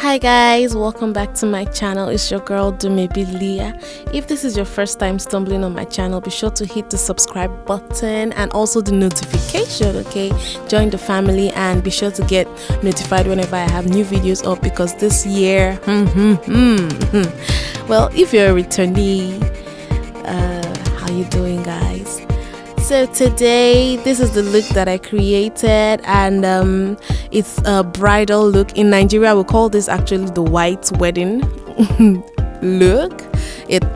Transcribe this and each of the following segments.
Hi guys, welcome back to my channel. It's your girl Dumebimusic. If this is your first time stumbling on my channel, be sure to hit the subscribe button and also the notification, okay? Join the family and be sure to get notified whenever I have new videos up, because this year well, if you're a returnee, how you doing guys? So today this is the look that I created, and it's a bridal look. In Nigeria we call this actually the white wedding look.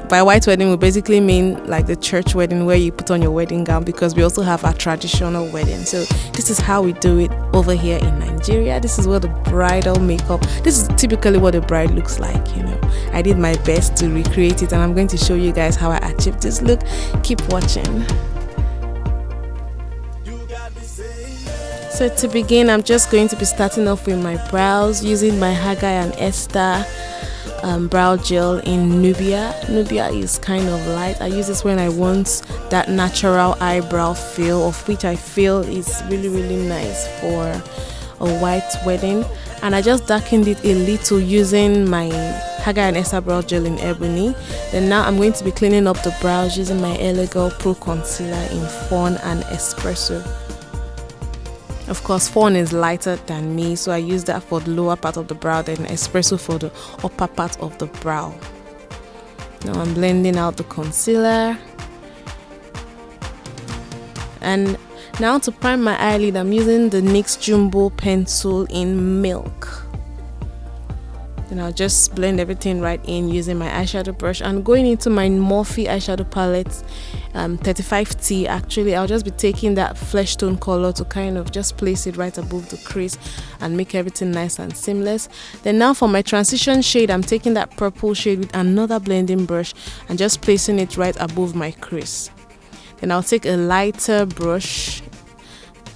By white wedding we basically mean like the church wedding where you put on your wedding gown, because we also have a traditional wedding. So this is how we do it over here in Nigeria. This is what the bridal makeup, this is typically what a bride looks like, you know. I did my best to recreate it and I'm going to show you guys how I achieved this look. Keep watching. So to begin, I'm just going to be starting off with my brows using my Hegai and Esther brow gel in Nubia. Nubia is kind of light. I use this when I want that natural eyebrow feel, of which I feel is really nice for a white wedding. And I just darkened it a little using my Hegai and Esther brow gel in Ebony. Then now I'm going to be cleaning up the brows using my Elegant Pro Concealer in Fawn and Espresso. Of course, fawn is lighter than me, so I use that for the lower part of the brow, then espresso for the upper part of the brow. Now I'm blending out the concealer. And now to prime my eyelid, I'm using the NYX Jumbo pencil in Milk. Then I'll just blend everything right in using my eyeshadow brush and going into my Morphe eyeshadow palette, 35T. Actually, I'll just be taking that flesh tone color to kind of just place it right above the crease and make everything nice and seamless. Then now for my transition shade, I'm taking that purple shade with another blending brush and just placing it right above my crease. Then I'll take a lighter brush,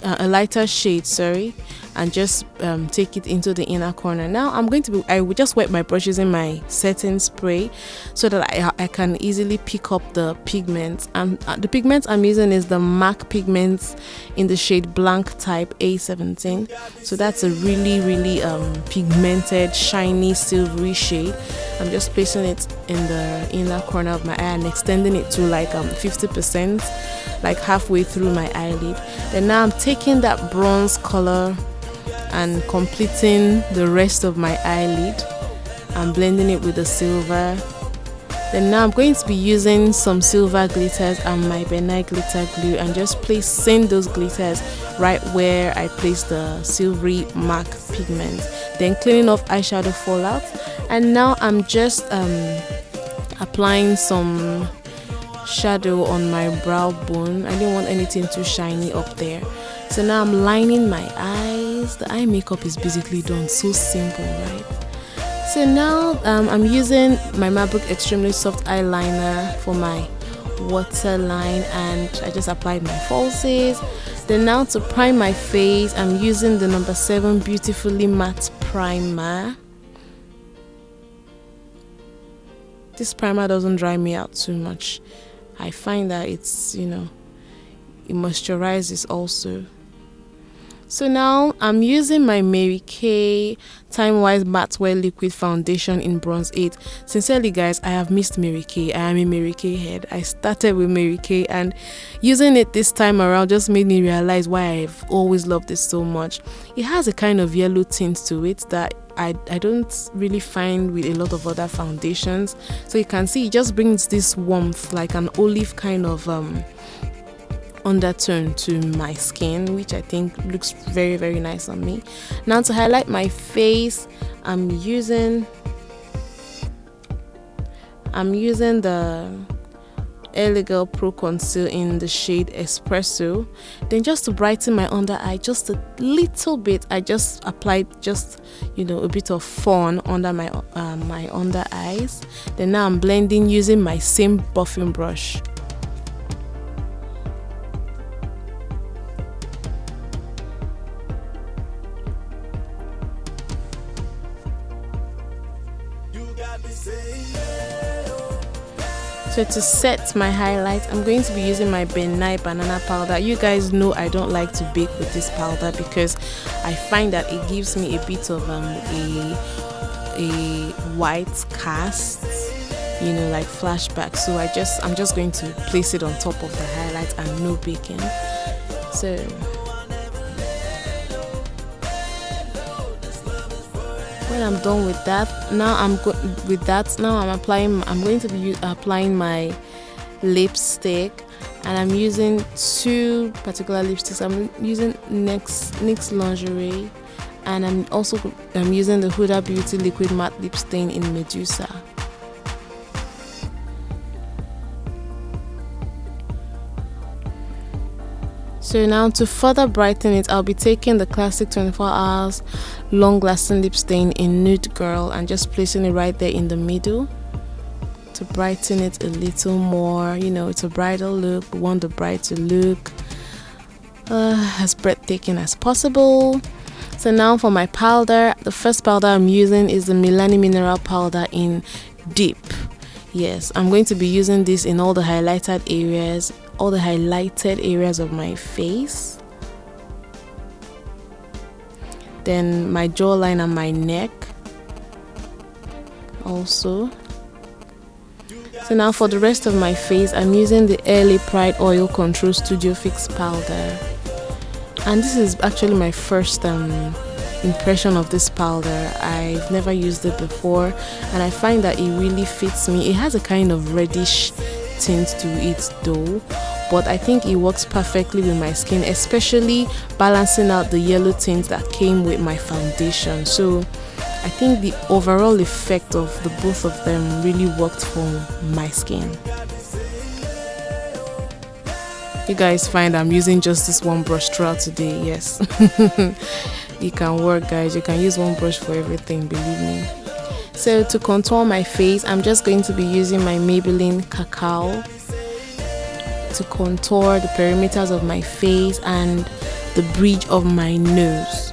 a lighter shade, sorry, and just take it into the inner corner. Now I will just wet my brush using my setting spray so that I can easily pick up the pigments. And the pigment I'm using is the MAC pigments in the shade Blanc type A17. So that's a really pigmented, shiny, silvery shade. I'm just placing it in the inner corner of my eye and extending it to like 50%, like halfway through my eyelid. Then now I'm taking that bronze color and completing the rest of my eyelid and blending it with the silver. Then now I'm going to be using some silver glitters and my Maybelline glitter glue and just placing those glitters right where I placed the silvery MAC pigment. Then cleaning off eyeshadow fallout. And now I'm just applying some shadow on my brow bone. I didn't want anything too shiny up there. So now I'm lining my eyes. The eye makeup is basically done. So simple, right? So now I'm using my Mabrook extremely soft eyeliner for my waterline, and I just applied my falsies. Then now to prime my face, I'm using the number 7 Beautifully Matte Primer. This primer doesn't dry me out too much. I find that it's, you know, it moisturizes also. So now I'm using my Marykay Timewise Matte Wear Liquid Foundation in Bronze 8. Sincerely guys, I have missed Marykay. I am a Marykay head. I started with Marykay and using it this time around just made me realize why I've always loved it so much. It has a kind of yellow tint to it that I don't really find with a lot of other foundations. So you can see it just brings this warmth, like an olive kind of undertone to my skin, which I think looks very nice on me. Now to highlight my face, I'm using the Elegant Pro Conceal in the shade Espresso. Then just to brighten my under eye just a little bit, I just applied just, you know, a bit of fawn under my my under eyes. Then now I'm blending using my same buffing brush. So to set my highlight, I'm going to be using my Maybelline banana powder. You guys know I don't like to bake with this powder because I find that it gives me a bit of a a white cast, you know, like flashback. So I'm just going to place it on top of the highlight and no baking. So when I'm done with that, now I'm going to be applying my lipstick, and I'm using two particular lipsticks. I'm using NYX Lingerie, and I'm using the Huda Beauty Liquid Matte Lip Stain in Medussa. So now to further brighten it, I'll be taking the classic 24 hours long lasting lip stain in Nude Girl and just placing it right there in the middle to brighten it a little more. You know, it's a bridal look. We want the bride to look as breathtaking as possible. So now for my powder, the first powder I'm using is the Mlani mineral powder in Deep. Yes, I'm going to be using this in all the highlighted areas of my face, then my jawline and my neck also. So now for the rest of my face, I'm using the Early Pride Oil Control Studio Fix powder, and this is actually my first impression of this powder. I've never used it before, and I find that it really fits me. It has a kind of reddish tint to it though, but I think it works perfectly with my skin, especially balancing out the yellow tint that came with my foundation. So I think the overall effect of the both of them really worked for my skin. You guys find I'm using just this one brush throughout today. Yes. It can work, guys. You can use one brush for everything, believe me. So to contour my face, I'm just going to be using my Maybelline Cacao to contour the perimeters of my face and the bridge of my nose.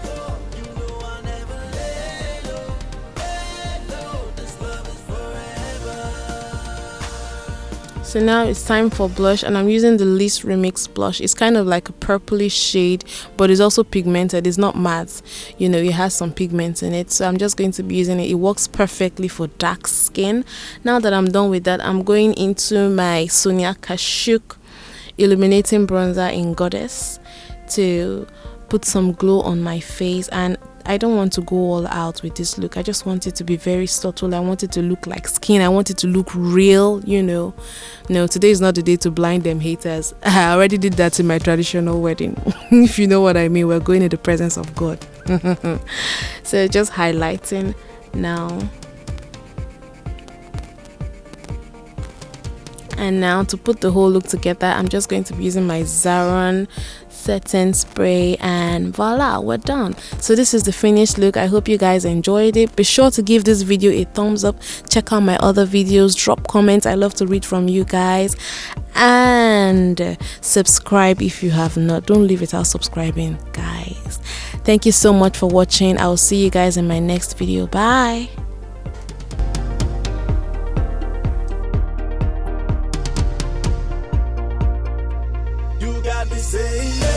So now it's time for blush, and I'm using the Lise Remix blush. It's kind of like a purplish shade, but it's also pigmented. It's not matte, you know, it has some pigments in it. So I'm just going to be using it. It works perfectly for dark skin. Now that I'm done with that, I'm going into my Sonia Kashuk Illuminating Bronzer in Goddess to put some glow on my face. And I don't want to go all out with this look. I just want it to be very subtle. I want it to look like skin. I want it to look real, you know. No, today is not the day to blind them haters. I already did that in my traditional wedding. If you know what I mean, we're going in the presence of God. So just highlighting now. And now to put the whole look together, I'm just going to be using my Zaron setting spray, and voila, we're done. So this is the finished look. I hope you guys enjoyed it. Be sure to give this video a thumbs up. Check out my other videos, drop comments. I love to read from you guys, and subscribe if you have not. Don't leave without subscribing, guys. Thank you so much for watching. I will see you guys in my next video. Bye. You got me saying